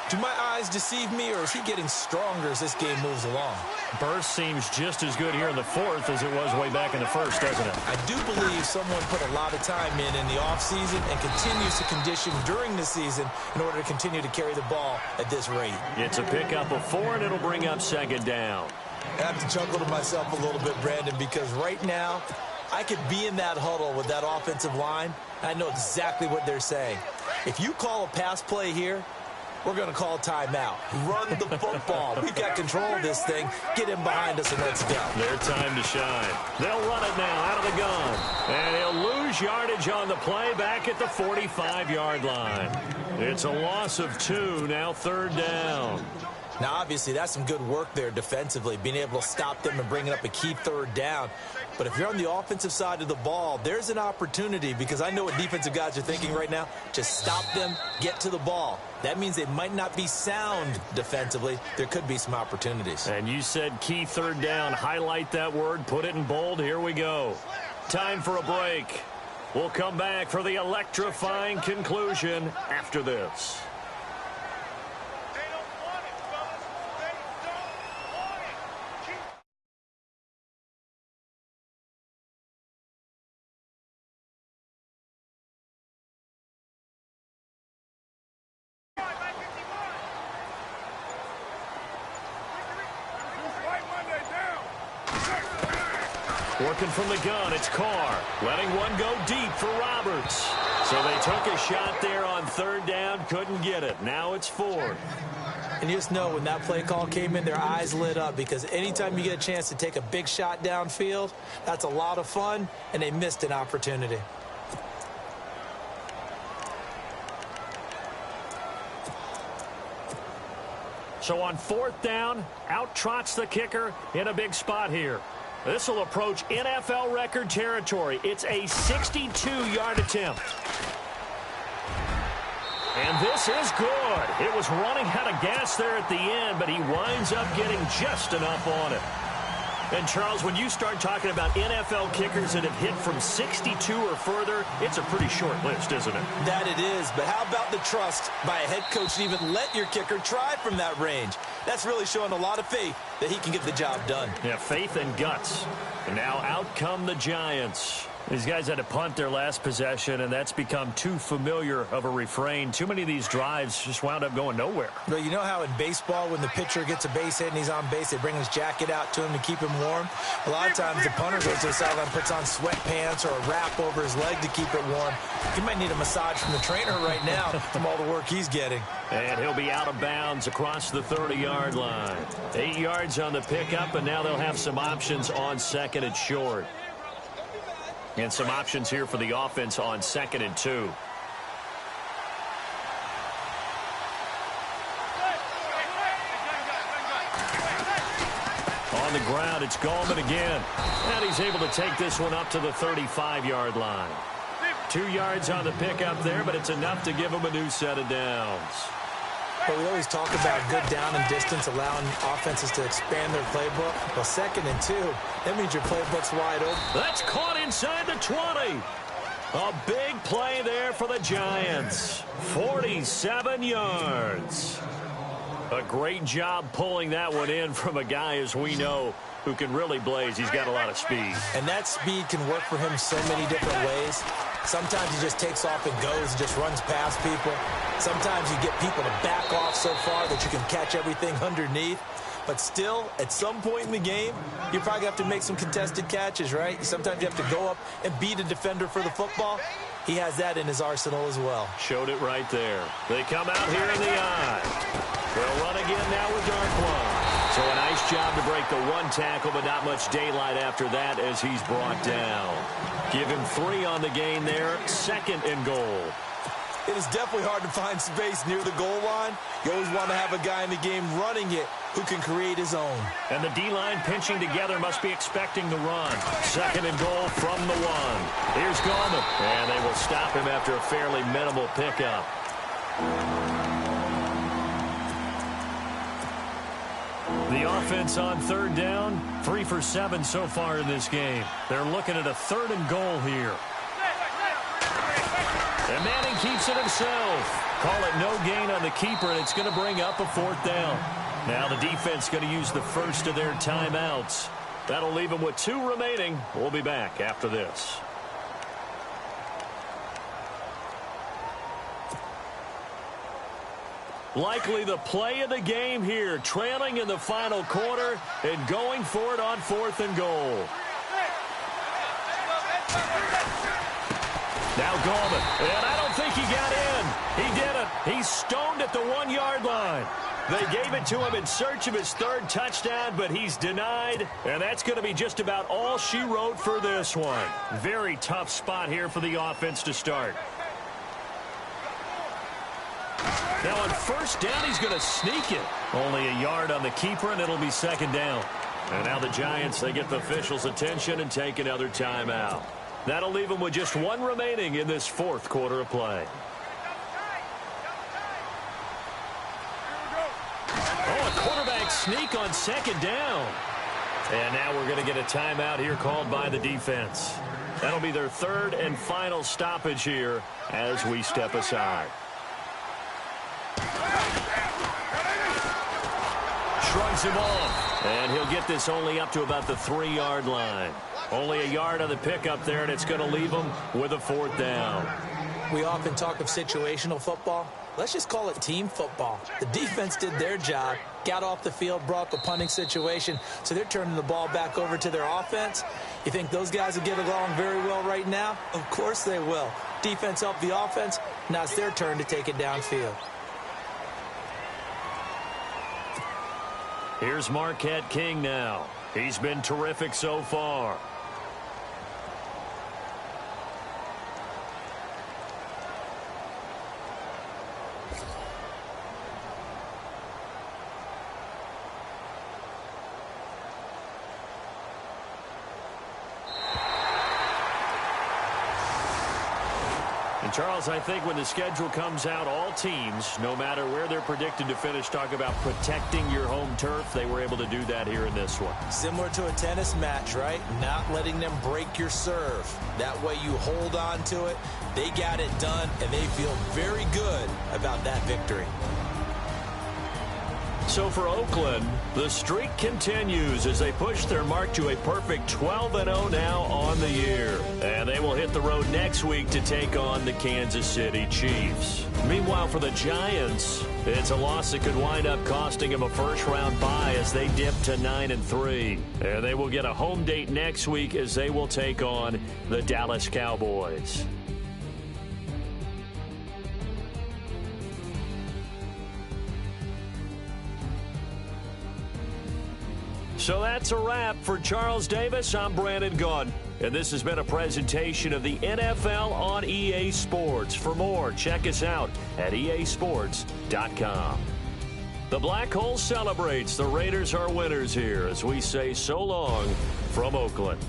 Do my eyes deceive me, or is he getting stronger as this game moves along? Burst seems just as good here in the 4th as it was way back in the 1st, doesn't it? I do believe someone put a lot of time in the offseason and continues to condition during the season in order to continue to carry the ball at this rate. It's a pickup of 4, and it'll bring up 2nd down. I have to chuckle to myself a little bit, Brandon, because right now I could be in that huddle with that offensive line. I know exactly what they're saying. If you call a pass play here, we're going to call timeout. Run the football. We've got control of this thing. Get him behind us and let's go. Their time to shine. They'll run it now out of the gun. And he'll lose yardage on the play back at the 45-yard line. It's a loss of 2, now 3rd down. Now, obviously, that's some good work there defensively, being able to stop them and bringing up a key 3rd down. But if you're on the offensive side of the ball, there's an opportunity because I know what defensive guys are thinking right now. Just stop them, get to the ball. That means they might not be sound defensively. There could be some opportunities. And you said key 3rd down. Highlight that word. Put it in bold. Here we go. Time for a break. We'll come back for the electrifying conclusion after this. Working from the gun, it's Carr. Letting one go deep for Roberts. So they took a shot there on third down, couldn't get it. Now it's fourth. And you just know when that play call came in, their eyes lit up, because anytime you get a chance to take a big shot downfield, that's a lot of fun, and they missed an opportunity. So on fourth down, out trots the kicker in a big spot here. This will approach NFL record territory. It's a 62-yard attempt. And this is good. It was running out of gas there at the end, but he winds up getting just enough on it. And, Charles, when you start talking about NFL kickers that have hit from 62 or further, it's a pretty short list, isn't it? That it is, but how about the trust by a head coach to even let your kicker try from that range? That's really showing a lot of faith that he can get the job done. Yeah, faith and guts. And now out come the Giants. These guys had to punt their last possession, and that's become too familiar of a refrain. Too many of these drives just wound up going nowhere. But you know how in baseball, when the pitcher gets a base hit and he's on base, they bring his jacket out to him to keep him warm? A lot of times the punter goes to the sideline, puts on sweatpants or a wrap over his leg to keep it warm. He might need a massage from the trainer right now from all the work he's getting. And he'll be out of bounds across the 30-yard line. 8 yards on the pickup, and now they'll have some options on second and short. And some options here for the offense on 2nd and 2. On the ground, it's Gallman again. And he's able to take this one up to the 35-yard line. 2 yards on the pickup there, but it's enough to give him a new set of downs. But we always talk about good down and distance, allowing offenses to expand their playbook. Well, 2nd and 2, that means your playbook's wide open. That's caught inside the 20. A big play there for the Giants. 47 yards. A great job pulling that one in from a guy, as we know, who can really blaze. He's got a lot of speed. And that speed can work for him so many different ways. Sometimes he just takes off and goes and just runs past people. Sometimes you get people to back off so far that you can catch everything underneath. But still, at some point in the game, you probably have to make some contested catches, right? Sometimes you have to go up and beat a defender for the football. He has that in his arsenal as well. Showed it right there. They come out here in the eye. They'll run again now with Darkwan. So a nice job to break the one tackle, but not much daylight after that as he's brought down. Give him 3 on the gain there. 2nd and goal. It is definitely hard to find space near the goal line. You always want to have a guy in the game running it who can create his own. And the D-line pinching together must be expecting the run. 2nd and goal from the 1. Here's Gallman. And they will stop him after a fairly minimal pickup. The offense on 3rd down, 3 for 7 so far in this game. They're looking at a 3rd and goal here. And Manning keeps it himself. Call it no gain on the keeper, and it's going to bring up a 4th down. Now the defense going to use the first of their timeouts. That'll leave them with 2 remaining. We'll be back after this. Likely the play of the game here, trailing in the final quarter and going for it on 4th and goal. Now Gallman, and I don't think he got in. He didn't. He's stoned at the 1-yard line. They gave it to him in search of his 3rd touchdown, but he's denied, and that's going to be just about all she wrote for this one. Very tough spot here for the offense to start. Now on 1st down, he's going to sneak it. Only a yard on the keeper, and it'll be 2nd down. And now the Giants, they get the officials' attention and take another timeout. That'll leave them with just 1 remaining in this 4th quarter of play. Oh, a quarterback sneak on 2nd down. And now we're going to get a timeout here called by the defense. That'll be their 3rd and final stoppage here as we step aside. Shrugs him off, and he'll get this only up to about the 3-yard line. Only a yard on the pickup there, and it's going to leave him with a 4th down. We often talk of situational football. Let's just call it team football. The defense did their job, got off the field, brought up a punting situation, so they're turning the ball back over to their offense. You think those guys will get along very well right now? Of course they will. Defense helped the offense. Now it's their turn to take it downfield. Here's Marquette King now. He's been terrific so far. Charles, I think when the schedule comes out, all teams, no matter where they're predicted to finish, talk about protecting your home turf. They were able to do that here in this one. Similar to a tennis match, right? Not letting them break your serve. That way you hold on to it. They got it done, and they feel very good about that victory. So for Oakland, the streak continues as they push their mark to a perfect 12-0 now on the year. And they will hit the road next week to take on the Kansas City Chiefs. Meanwhile, for the Giants, it's a loss that could wind up costing them a first-round bye as they dip to 9-3. And they will get a home date next week as they will take on the Dallas Cowboys. So that's a wrap. For Charles Davis, I'm Brandon Gaudin. And this has been a presentation of the NFL on EA Sports. For more, check us out at easports.com. The Black Hole celebrates. The Raiders are winners here as we say so long from Oakland.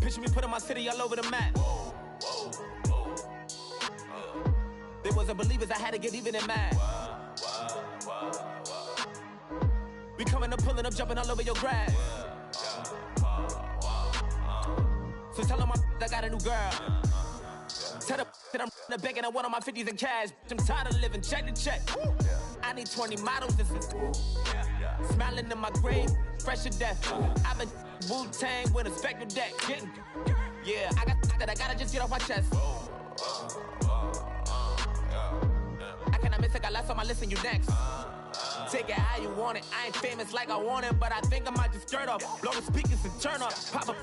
Picture me putting my city all over the map. They wasn't believers, I had to get even and mad. We coming up, pulling up, jumping all over your grass. So tell them I got a new girl. Tell them that I'm the bank and I want all my 50s in cash. I'm tired of living check to check. I need 20 models. This is smiling in my grave, fresh to death. I've been Wu-Tang with a spectral deck. Yeah, I gotta just get off my chest. I cannot miss it, got last on my list and you next. Take it how you want it. I ain't famous like I want it, but I think I might just skirt off. Blow the speakers and turn off. Pop up.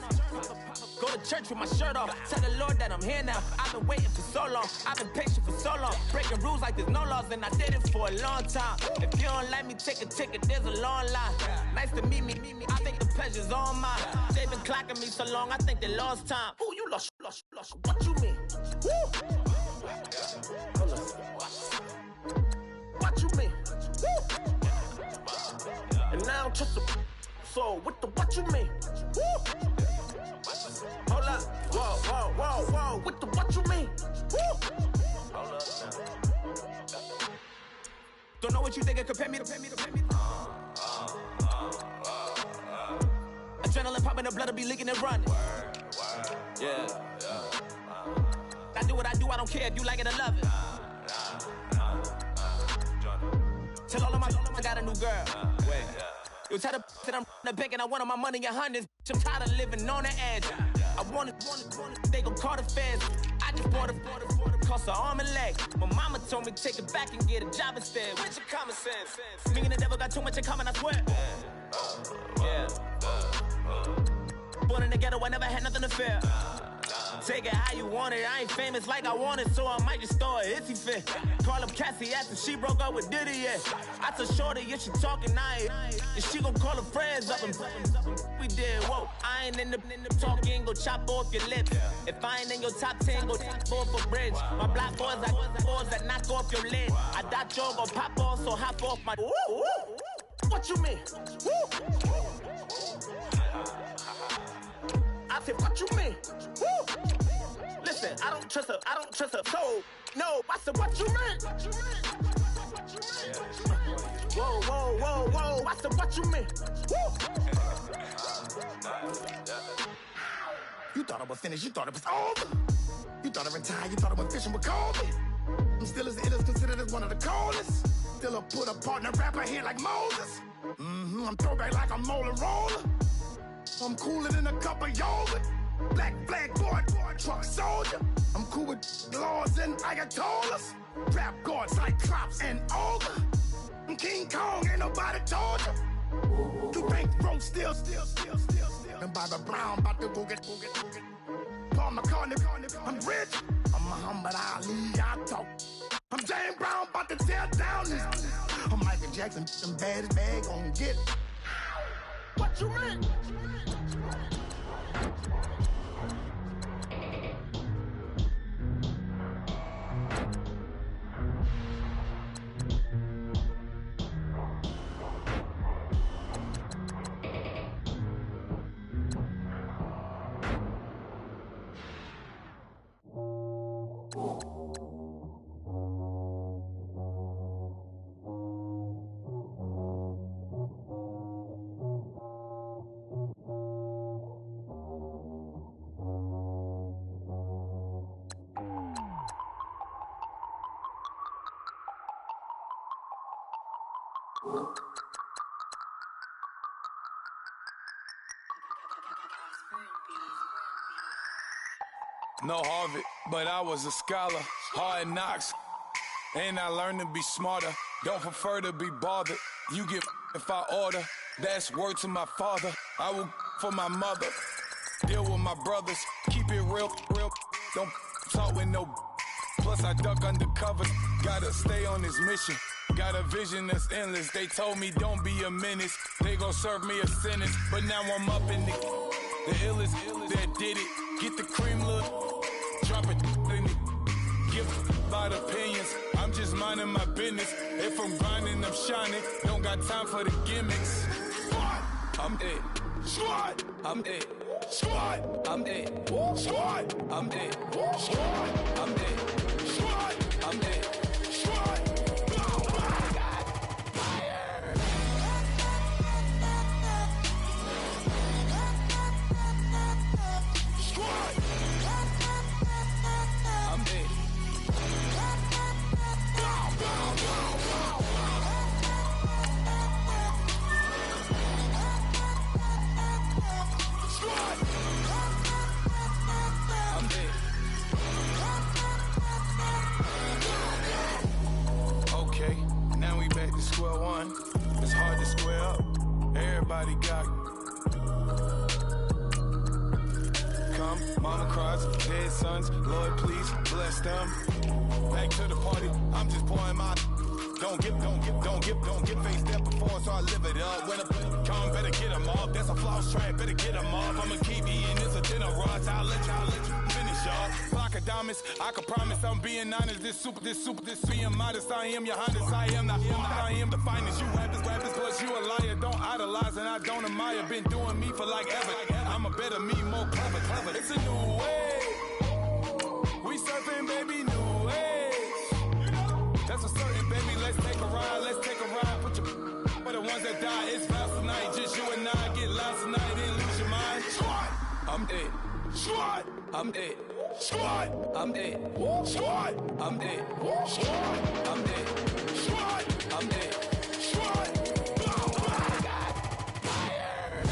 Go to church with my shirt off. Tell the Lord that I'm here now. I've been waiting for so long. I've been patient for so long. Breaking rules like there's no laws, and I did it for a long time. If you don't let me take a ticket, there's a long line. Nice to meet me. I think the pleasure's all mine. They've been clocking me so long, I think they lost time. Ooh, you lost. What you mean? Woo! What you mean? Woo! And now I'm just a so what you mean? Woo! Hold up, whoa, with the what you mean? Woo! Hold up now. Don't know what you think it compare me to. Adrenaline popping, the blood will be leaking and running. Yeah. I do what I do, I don't care if you like it or love it. Tell all of my I got a new girl. Wait. You tell the that I'm the bank and I want all my money in hundreds. I'm tired of living on the edge. I want it, they gon' call the feds. I just want it, cost an arm and leg. My mama told me take it back and get a job instead. Where's your common sense? Me and the devil got too much in common, I swear. Yeah. Born in the ghetto, I never had nothing to fear. Take it how you want it. I ain't famous like I want it, so I might just throw a hissy fit. Call up Cassie after she broke up with Diddy, yeah. I told Shorty if she talking, and she gon' call her friends up and we did, whoa. I ain't in the talking, go chop off your lips. If I ain't in your top 10, go top off a bridge. My black boys that knock off your lid. I doubt you're gon' pop off, so hop off my. What you mean? I said, what you mean? Woo! Listen, I don't trust her soul. No, I said, what you mean? Whoa, I said, what you mean? Woo! You thought I was finished, you thought it was over. You thought I retired, you thought I went fishing with Kobe. I'm still as ill as considered as one of the coldest. Still a put a partner rapper here like Moses. I'm throwback like a molar roller. I'm cooler than a cup of yogurt. Black flag boy, truck soldier. I'm cool with laws and ayatollahs. Rap gods like Cyclops and Olga. I'm King Kong, ain't nobody told you. You think broke still. And Bobby Brown about to go get. Paul McCartney, I'm rich. I'm Muhammad Ali, I talk. I'm James Brown, about to tear down this. I'm Michael Jackson, them bad as bad gon' get. What you mean? No Harvard, but I was a scholar. Hard knocks, and I learned to be smarter. Don't prefer to be bothered. You get if I order. That's word to my father. I will for my mother. Deal with my brothers. Keep it real. Don't talk with no. Plus I duck undercover. Gotta stay on this mission. Got a vision that's endless. They told me don't be a menace. They gon' serve me a sentence. But now I'm up in the illest that did it. Get the cream look. Drop it in it. Give about opinions. I'm just minding my business. If I'm grinding, I'm shining. Don't got time for the gimmicks. I'm dead. Squad. I'm dead. Squad. I'm dead. Squad. I'm dead. Squad. I'm dead. Squad. I'm dead. Squad. Square one, it's hard to square up. Everybody got come, mama cries, dead sons. Lord, please bless them. Back to the party, I'm just pouring my. Don't get faced up before, so I live it up. When I come, better get them off. That's a floss track, better get them off. I'ma keep eating this a dinner rush. I'll let you finish, y'all. Block of diamonds, I can promise I'm being honest. This being modest. I am your Hondas, I am the finest. You rappers, plus you a liar. Don't idolize and I don't admire. Been doing me for like ever. I'm a better me, more clever. It's a new way. We surfing, baby, new way. That's a certain, baby. Let's take a ride. Put your for the ones that die. It's vows tonight. Just you and I get lost tonight and lose your mind. Squad, I'm dead. Squad, I'm dead. Squad, I'm dead. Squad, I'm dead. Squad, I'm dead. Squad, I'm dead. Squad. Oh my God, fire.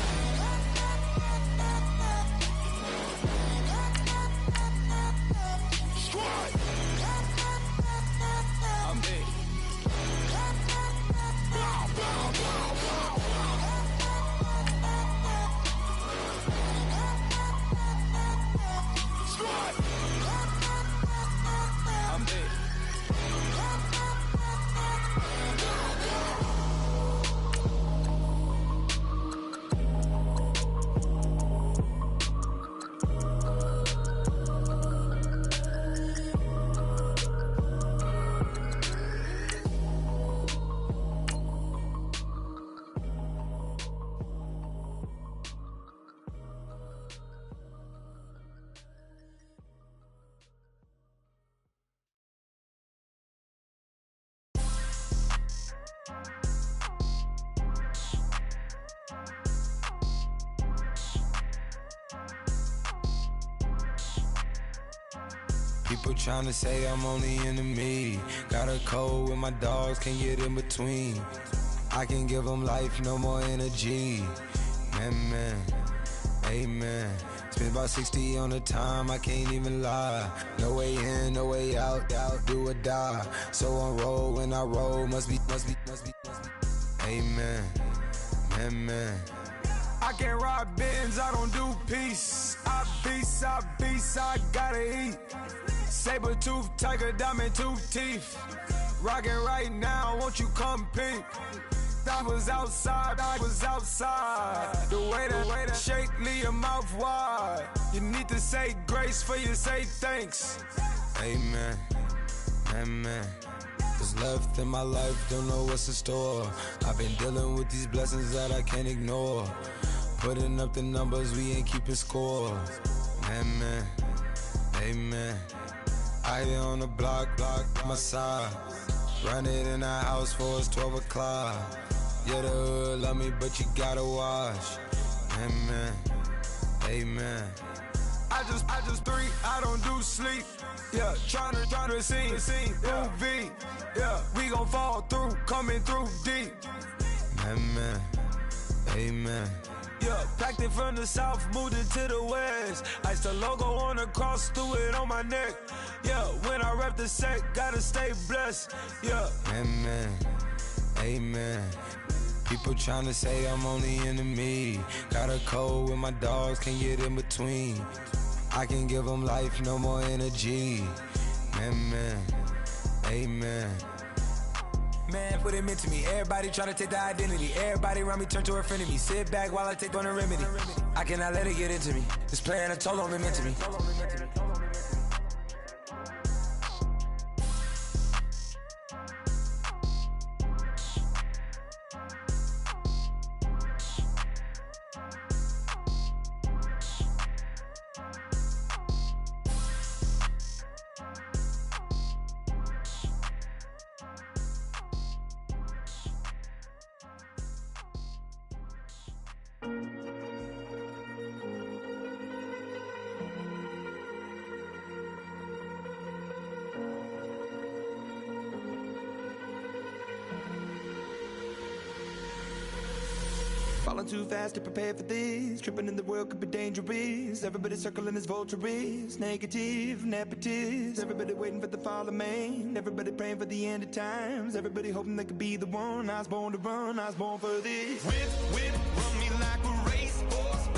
People tryna say I'm only into me. Got a code with my dogs, can't get in between. I can give them life, no more energy. Man, amen. Spent about 60 on the time, I can't even lie. No way in, no way out, do or die. So on road when I roll, must be. Amen, man. I can't ride Benz, I don't do peace. I beast, I gotta eat. Saber tooth, tiger, diamond tooth teeth. Rockin' right now, won't you come peep? I was outside. The way that shake, leave your mouth wide. You need to say grace for you say thanks. Amen. What's left in my life, don't know what's in store. I've been dealing with these blessings that I can't ignore. Putting up the numbers, we ain't keeping score. Amen. I here on the block, my side. Run it in the house for it's 12 o'clock. Yeah, the hood love me, but you gotta watch. Amen. I just three, I don't do sleep. Yeah, tryna see, movie. Yeah, we gon' fall through, coming through deep. Amen. Yeah, packed it from the south, moved it to the west. Iced the logo on the cross, threw it on my neck. Yeah, when I rep the set, gotta stay blessed. Yeah. Amen. People tryna say I'm only into me. Got a code with my dogs, can't get in between. I can give them life, no more energy. Amen. Man, what it meant to me. Everybody tryna take the identity. Everybody around me turn to a friend of me. Sit back while I take on a remedy. I cannot let it get into me. This plan a toll on me, meant to me. Falling too fast to prepare for this. Tripping in the world could be dangerous. Everybody circling as vultures. Negative, nepotist. Everybody waiting for the fall of man. Everybody praying for the end of times. Everybody hoping they could be the one. I was born to run, I was born for this. Whip, run me like a racehorse.